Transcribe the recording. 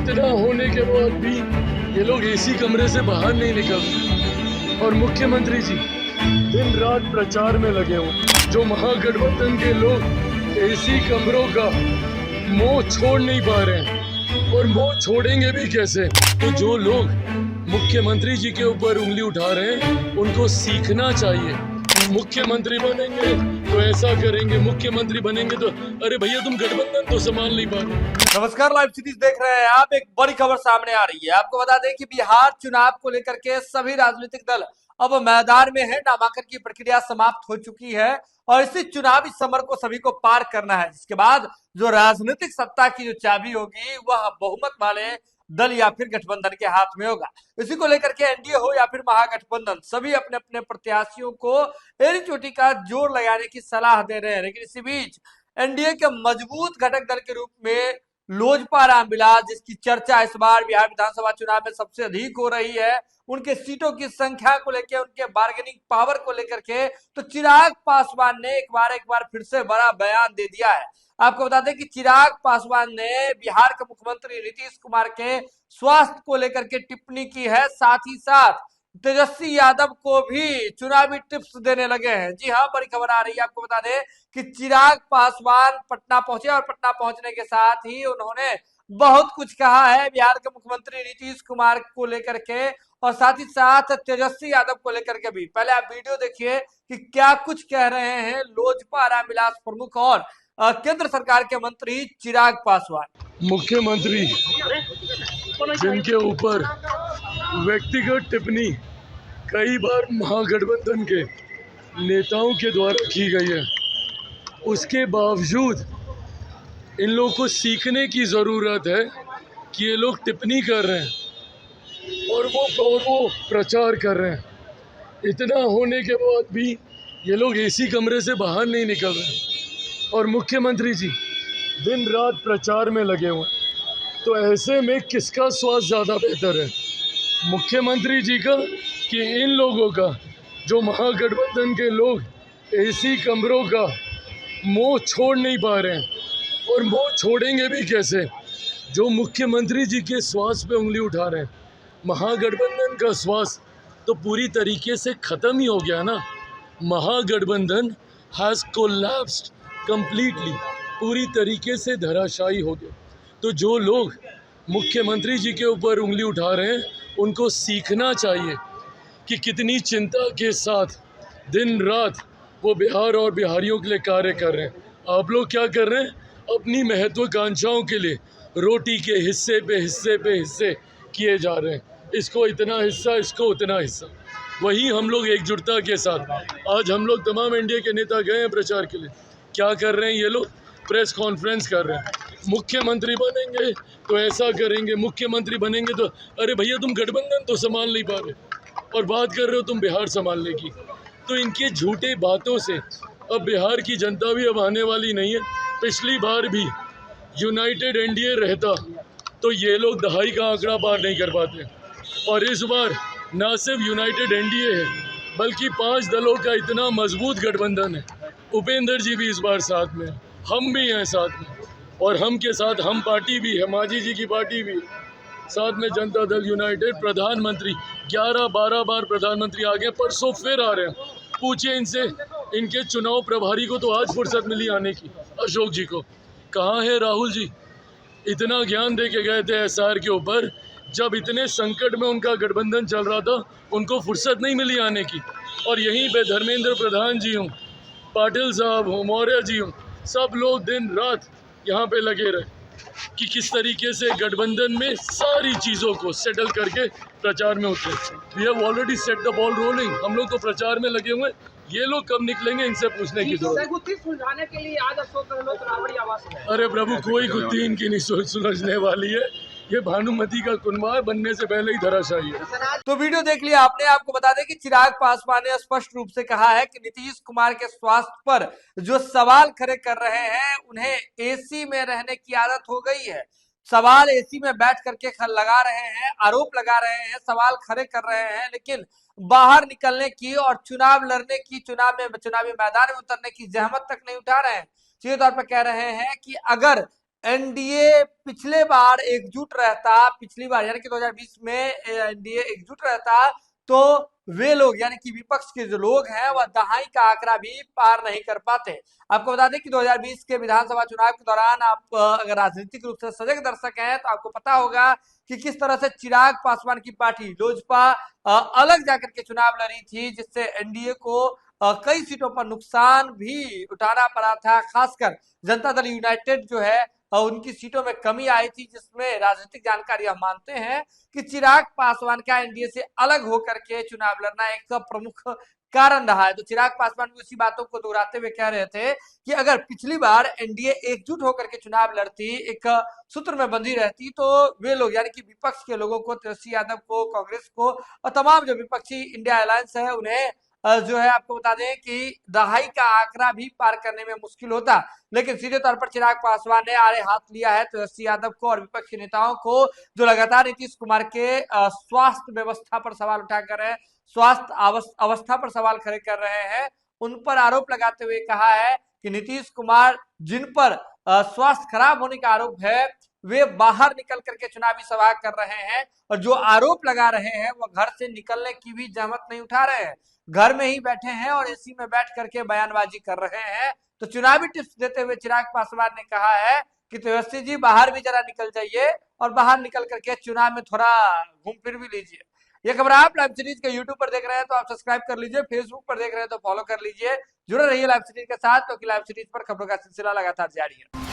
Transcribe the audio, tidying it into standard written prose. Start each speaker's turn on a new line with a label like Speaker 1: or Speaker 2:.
Speaker 1: इतना होने के बाद भी ये लोग एसी कमरे से बाहर नहीं निकल रहे। और मुख्यमंत्री जी दिन रात प्रचार में लगे हुए। जो महागठबंधन के लोग एसी कमरों का मोह छोड़ नहीं पा रहे हैं और मोह छोड़ेंगे भी कैसे। तो जो लोग मुख्यमंत्री जी के ऊपर उंगली उठा रहे हैं उनको सीखना चाहिए। मुख्यमंत्री बनेंगे तो ऐसा करेंगे, मुख्यमंत्री बनेंगे तो अरे भैया तुम गठबंधन तो संभाल नहीं पा रहे।
Speaker 2: नमस्कार, लाइव सीरीज देख रहे हैं आप। एक बड़ी खबर सामने आ रही है। आपको बता दें कि बिहार चुनाव को लेकर के सभी राजनीतिक दल अब मैदान में है। नामांकन की प्रक्रिया समाप्त हो चुकी है और इसी चुनावी समर को सभी को पार करना है, जिसके बाद जो राजनीतिक सत्ता की जो चाबी होगी वह बहुमत वाले दल या फिर गठबंधन के हाथ में होगा। इसी को लेकर के एनडीए हो या फिर महागठबंधन, सभी अपने अपने प्रत्याशियों को एड़ी चोटी का जोर लगाने की सलाह दे रहे हैं। लेकिन इसी बीच एनडीए के मजबूत घटक दल के रूप में लोजपा रामविलास, जिसकी चर्चा इस बार बिहार विधानसभा चुनाव में सबसे अधिक हो रही है, उनके सीटों की संख्या को लेकर, उनके बार्गेनिंग पावर को लेकर के, तो चिराग पासवान ने एक बार फिर से बड़ा बयान दे दिया है। आपको बता दें कि चिराग पासवान ने बिहार के मुख्यमंत्री नीतीश कुमार के स्वास्थ्य को लेकर के टिप्पणी की है। साथ ही साथ तेजस्वी यादव को भी चुनावी टिप्स देने लगे हैं। जी हाँ, बड़ी खबर आ रही है। आपको बता दें कि चिराग पासवान पटना पहुंचे और पटना पहुंचने के साथ ही उन्होंने बहुत कुछ कहा है बिहार के मुख्यमंत्री नीतीश कुमार को लेकर के और साथ ही साथ तेजस्वी यादव को लेकर के भी। पहले आप वीडियो देखिए कि क्या कुछ कह रहे हैं लोजपा रामविलास प्रमुख और केंद्र सरकार के मंत्री चिराग पासवान।
Speaker 1: मुख्यमंत्री जिनके ऊपर व्यक्तिगत टिप्पणी कई बार महागठबंधन के नेताओं के द्वारा की गई है, उसके बावजूद इन लोगों को सीखने की ज़रूरत है कि ये लोग टिप्पणी कर रहे हैं और वो प्रचार कर रहे हैं। इतना होने के बाद भी ये लोग एसी कमरे से बाहर नहीं निकल रहे हैं और मुख्यमंत्री जी दिन रात प्रचार में लगे हुए हैं। तो ऐसे में किसका स्वास्थ्य ज़्यादा बेहतर है, मुख्यमंत्री जी का कि इन लोगों का, जो महागठबंधन के लोग एसी कमरों का मोह छोड़ नहीं पा रहे हैं और मोह छोड़ेंगे भी कैसे। जो मुख्यमंत्री जी के स्वास्थ्य पे उंगली उठा रहे हैं, महागठबंधन का स्वास्थ्य तो पूरी तरीके से ख़त्म ही हो गया ना। महागठबंधन हैज़ कोलैप्स्ड कंप्लीटली, पूरी तरीके से धराशायी हो गया। तो जो लोग मुख्यमंत्री जी के ऊपर उंगली उठा रहे हैं उनको सीखना चाहिए कि कितनी चिंता के साथ दिन रात वो बिहार और बिहारियों के लिए कार्य कर रहे हैं। आप लोग क्या कर रहे हैं, अपनी महत्वाकांक्षाओं के लिए रोटी के हिस्से पे हिस्से किए जा रहे हैं। इसको इतना हिस्सा, इसको उतना हिस्सा। वही हम लोग एकजुटता के साथ आज हम लोग तमाम एनडीए के नेता गए हैं प्रचार के लिए। क्या कर रहे हैं ये लोग, प्रेस कॉन्फ्रेंस कर रहे हैं। मुख्यमंत्री बनेंगे तो ऐसा करेंगे, मुख्यमंत्री बनेंगे तो अरे भैया तुम गठबंधन तो संभाल नहीं पा रहे और बात कर रहे हो तुम बिहार संभालने की। तो इनके झूठे बातों से अब बिहार की जनता भी अब आने वाली नहीं है। पिछली बार भी यूनाइटेड एनडीए रहता तो ये लोग दहाई का आंकड़ा पार नहीं कर पाते और इस बार ना सिर्फ यूनाइटेड एनडीए है बल्कि 5 दलों का इतना मजबूत गठबंधन है। उपेंद्र जी भी इस बार साथ में, हम भी हैं साथ में और हम के साथ हम पार्टी भी है, मांझी जी की पार्टी भी, साथ में जनता दल यूनाइटेड। प्रधानमंत्री 11-12 बार प्रधानमंत्री आ गए, परसों फिर आ रहे हैं। पूछिए इनसे, इनके चुनाव प्रभारी को तो आज फुर्सत मिली आने की, अशोक जी को। कहाँ है राहुल जी, इतना ज्ञान दे के गए थे एसआर के ऊपर, जब इतने संकट में उनका गठबंधन चल रहा था उनको फुर्सत नहीं मिली आने की। और यहीं पे धर्मेंद्र प्रधान जी हूँ, पाटिल साहब हूँ, मौर्य जी हूँ, सब लोग दिन रात यहाँ पे लगे रहे कि किस तरीके से गठबंधन में सारी चीज़ों को सेटल करके प्रचार में उतरे। We have already set the ball rolling. हम लोग तो प्रचार में लगे हुए, ये लोग कब निकलेंगे इनसे पूछने की जरूरत।
Speaker 3: सुलझाने के लिए आज अशोक गहलोत राबड़ी आवास में।
Speaker 1: अरे प्रभु, कोई गुत्थी इनकी नहीं सुलझने वाली है। ये भानुमति का कुनबा बनने से पहले ही धराशायी है।
Speaker 2: तो वीडियो देख लिया आपने। आपको बता दें कि चिराग पासवान ने स्पष्ट रूप से कहा है कि नीतीश कुमार के स्वास्थ्य पर जो सवाल खड़े कर रहे हैं उन्हें एसी में रहने की आदत हो गई है। सवाल एसी में बैठ करके लगा रहे हैं, आरोप लगा रहे हैं, सवाल खड़े कर रहे हैं, लेकिन बाहर निकलने की और चुनाव लड़ने की, चुनावी मैदान में उतरने की जहमत तक नहीं उठा रहे हैं। सीधे तौर पर कह रहे हैं कि अगर एनडीए पिछले बार एकजुट रहता, पिछली बार यानी कि 2020 में एनडीए एकजुट रहता, तो वे लोग यानी कि विपक्ष के जो लोग हैं वह दहाई का आंकड़ा भी पार नहीं कर पाते। आपको बता दें कि 2020 के विधानसभा चुनाव के दौरान आप अगर राजनीतिक रूप से सजग दर्शक हैं तो आपको पता होगा कि किस तरह से चिराग पासवान की पार्टी लोजपा अलग जाकर के चुनाव लड़ी थी, जिससे एनडीए को कई सीटों पर नुकसान भी उठाना पड़ा था। खासकर जनता दल यूनाइटेड जो है उनकी सीटों में कमी आई थी, जिसमें राजनीतिक जानकारी हम मानते हैं कि चिराग पासवान का एनडीए से अलग होकर के चुनाव लड़ना एक प्रमुख कारण रहा है। तो चिराग पासवान भी उसी बातों को दोहराते हुए कह रहे थे कि अगर पिछली बार एनडीए एकजुट होकर के चुनाव लड़ती, एक सूत्र में बंधी रहती, तो वे लोग यानी कि विपक्ष के लोगों को, तेजस्वी यादव को, कांग्रेस को और तमाम जो विपक्षी इंडिया अलायंस है उन्हें जो है आपको बता दें कि दहाई का आंकड़ा भी पार करने में मुश्किल होता। लेकिन सीधे तौर पर चिराग पासवान ने आड़े हाथ लिया है तेजस्वी यादव को और विपक्षी नेताओं को, जो लगातार नीतीश कुमार के स्वास्थ्य व्यवस्था पर सवाल उठाकर रहे हैं, स्वास्थ्य अवस्था पर सवाल खड़े कर रहे हैं। उन पर आरोप लगाते हुए कहा है कि नीतीश कुमार जिन पर स्वास्थ्य खराब होने का आरोप है, वे बाहर निकल करके चुनावी सभा कर रहे हैं और जो आरोप लगा रहे हैं वो घर से निकलने की भी जहमत नहीं उठा रहे हैं, घर में ही बैठे हैं और एसी में बैठ करके बयानबाजी कर रहे हैं। तो चुनावी टिप्स देते हुए चिराग पासवान ने कहा है कि तेजस्वी जी बाहर भी जरा निकल जाइए और बाहर निकल करके चुनाव में थोड़ा घूम फिर भी लीजिए। ये खबर आप लाइव सीरीज के यूट्यूब पर देख रहे हैं तो आप सब्सक्राइब कर लीजिए, फेसबुक पर देख रहे हैं तो फॉलो कर लीजिए। जुड़े रहिए लाइव सीरीज के साथ, क्योंकि लाइव सीरीज पर खबरों का सिलसिला लगातार जारी है।